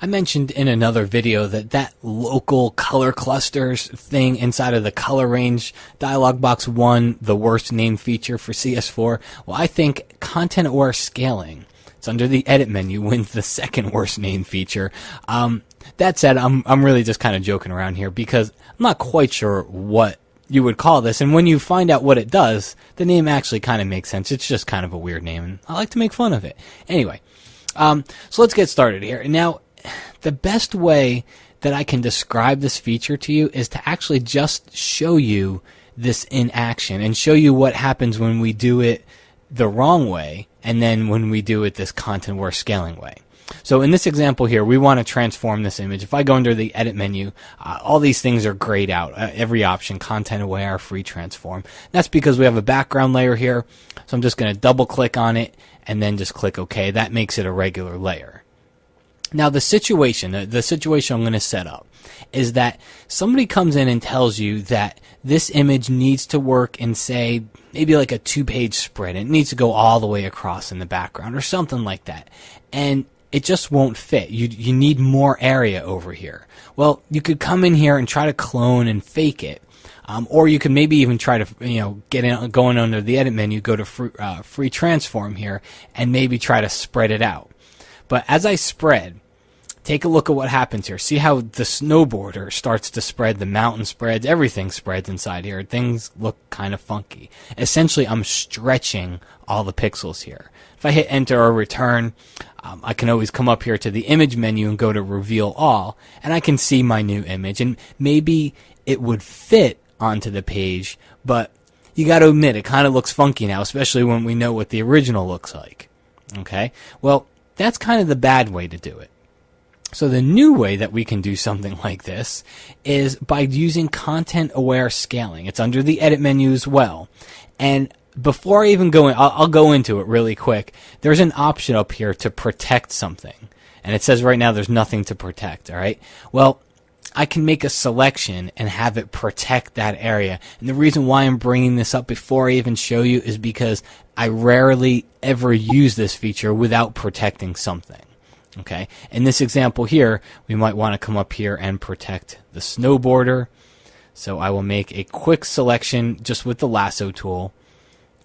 I mentioned in another video that local color clusters thing inside of the color range dialog box won the worst name feature for CS4. Well, I think content aware scaling, it's under the edit menu, wins the second worst name feature. That said, I'm really just kind of joking around here because I'm not quite sure what you would call this, and when you find out what it does, the name actually kind of makes sense. It's just kind of a weird name, and I like to make fun of it. Anyway, so let's get started here. Now, the best way that I can describe this feature to you is to actually just show you this in action and show you what happens when we do it the wrong way and then when we do it this content-aware scaling way. So in this example here, we want to transform this image. If I go under the edit menu, all these things are grayed out. Every option, content aware, free transform. That's because we have a background layer here. So I'm just going to double click on it and then just click OK. That makes it a regular layer. Now the situation I'm going to set up is that somebody comes in and tells you that this image needs to work in, say, maybe like a 2-page spread. It needs to go all the way across in the background or something like that. And it just won't fit. You need more area over here. Well, you could come in here and try to clone and fake it. Or you could maybe even try to, get in, going under the edit menu, go to free transform here, and maybe try to spread it out. But as I spread, take a look at what happens here. See how the snowboarder starts to spread, the mountain spreads, everything spreads inside here. Things look kind of funky. Essentially, I'm stretching all the pixels here. If I hit enter or return, I can always come up here to the image menu and go to reveal all, and I can see my new image. And maybe it would fit onto the page, but you got to admit it kind of looks funky now, especially when we know what the original looks like. Okay? Well, that's kind of the bad way to do it. So the new way that we can do something like this is by using content-aware scaling. It's under the edit menu as well. And before I even go in, I'll go into it really quick. There's an option up here to protect something. And it says right now there's nothing to protect, all right? Well, I can make a selection and have it protect that area. And the reason why I'm bringing this up before I even show you is because I rarely ever use this feature without protecting something. Okay, in this example here, we might want to come up here and protect the snowboarder. So I will make a quick selection just with the lasso tool,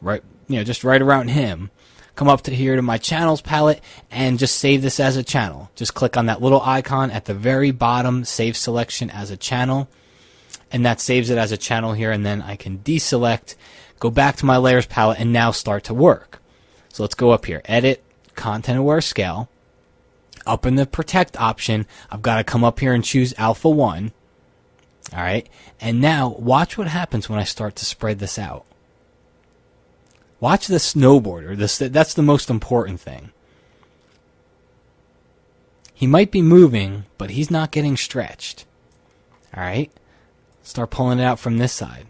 right? Just right around him. Come up to here to my channels palette and just save this as a channel. Just click on that little icon at the very bottom, save selection as a channel, and that saves it as a channel here. And then I can deselect, go back to my layers palette, and now start to work. So let's go up here, edit, content aware scale. Up in the protect option, I've got to come up here and choose alpha 1. All right. And now watch what happens when I start to spread this out. Watch the snowboarder. That's the most important thing. He might be moving, but he's not getting stretched. All right. Start pulling it out from this side.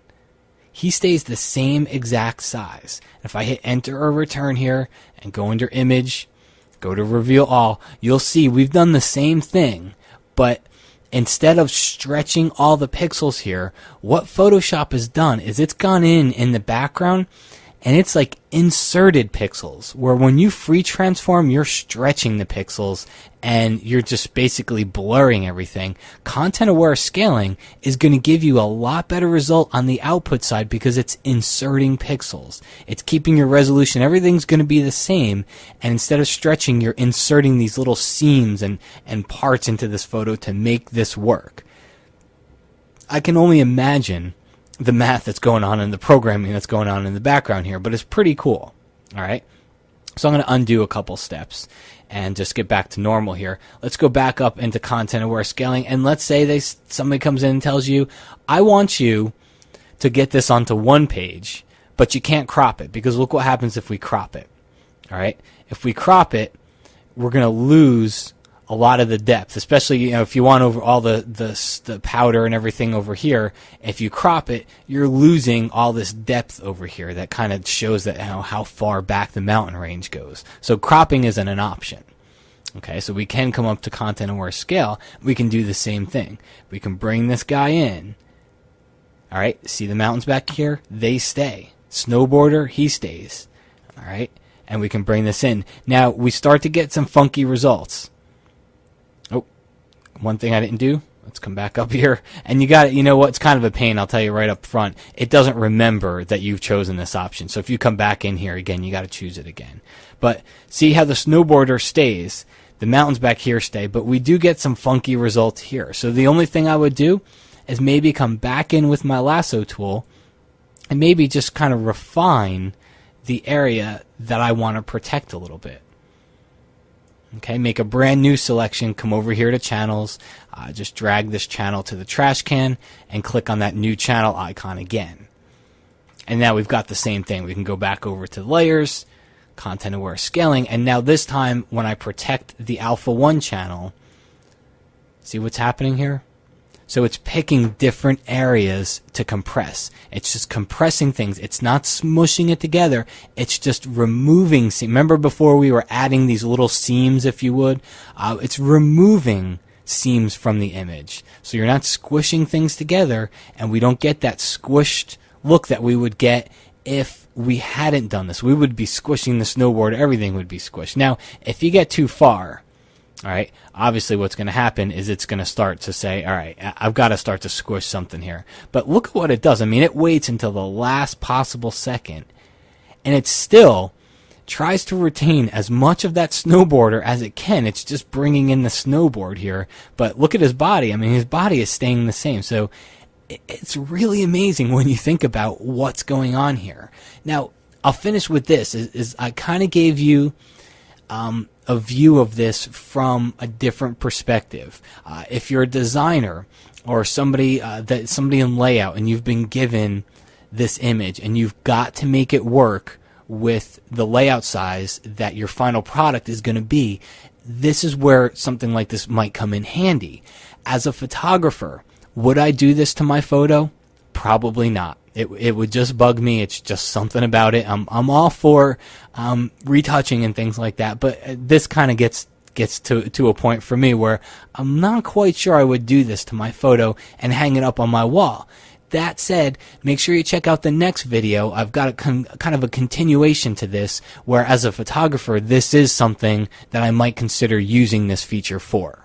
He stays the same exact size. If I hit enter or return here and go under image, go to reveal all, you'll see we've done the same thing, but instead of stretching all the pixels here, what Photoshop has done is it's gone in the background and it's like inserted pixels, where when you free transform, you're stretching the pixels and you're just basically blurring everything. Content aware scaling is going to give you a lot better result on the output side because it's inserting pixels. It's keeping your resolution. Everything's going to be the same, and instead of stretching, you're inserting these little seams and parts into this photo to make this work. I can only imagine the math that's going on and the programming that's going on in the background here, but it's pretty cool. All right. So I'm going to undo a couple steps and just get back to normal here. Let's go back up into content aware scaling, and let's say somebody comes in and tells you, I want you to get this onto one page, but you can't crop it, because look what happens if we crop it. All right. If we crop it, we're going to lose a lot of the depth, especially if you want over all the powder and everything over here. If you crop it, you're losing all this depth over here that kind of shows that how far back the mountain range goes. So cropping isn't an option. Okay, so we can come up to content aware scale. We can do the same thing. We can bring this guy in. All right, see the mountains back here? They stay. Snowboarder, he stays. All right, and we can bring this in. Now we start to get some funky results. Oh, one thing I didn't do, let's come back up here. And you got it. You know what? It's kind of a pain. I'll tell you right up front. It doesn't remember that you've chosen this option. So if you come back in here again, you got to choose it again. But see how the snowboarder stays. The mountains back here stay, but we do get some funky results here. So the only thing I would do is maybe come back in with my lasso tool and maybe just kind of refine the area that I want to protect a little bit. Okay, make a brand new selection, come over here to channels, just drag this channel to the trash can and click on that new channel icon again. And now we've got the same thing. We can go back over to layers, content aware scaling, and now this time when I protect the alpha 1 channel, see what's happening here? So it's picking different areas to compress. It's just compressing things. It's not smushing it together. It's just removing. Remember before we were adding these little seams, if you would? It's removing seams from the image. So you're not squishing things together, and we don't get that squished look that we would get if we hadn't done this. We would be squishing the snowboard. Everything would be squished. Now, if you get too far, all right, obviously what's going to happen is it's going to start to say, all right, I've got to start to squish something here. But look at what it does. I mean, it waits until the last possible second, and it still tries to retain as much of that snowboarder as it can. It's just bringing in the snowboard here. But look at his body. I mean, his body is staying the same. So it's really amazing when you think about what's going on here. Now, I'll finish with this. Is I kind of gave you a view of this from a different perspective. If you're a designer or somebody in layout and you've been given this image and you've got to make it work with the layout size that your final product is going to be, this is where something like this might come in handy. As a photographer, would I do this to my photo? Probably not. It would just bug me. It's just something about it. I'm all for retouching and things like that, but this kind of gets to a point for me where I'm not quite sure I would do this to my photo and hang it up on my wall. That said, make sure you check out the next video. I've got a kind of a continuation to this, where as a photographer, this is something that I might consider using this feature for.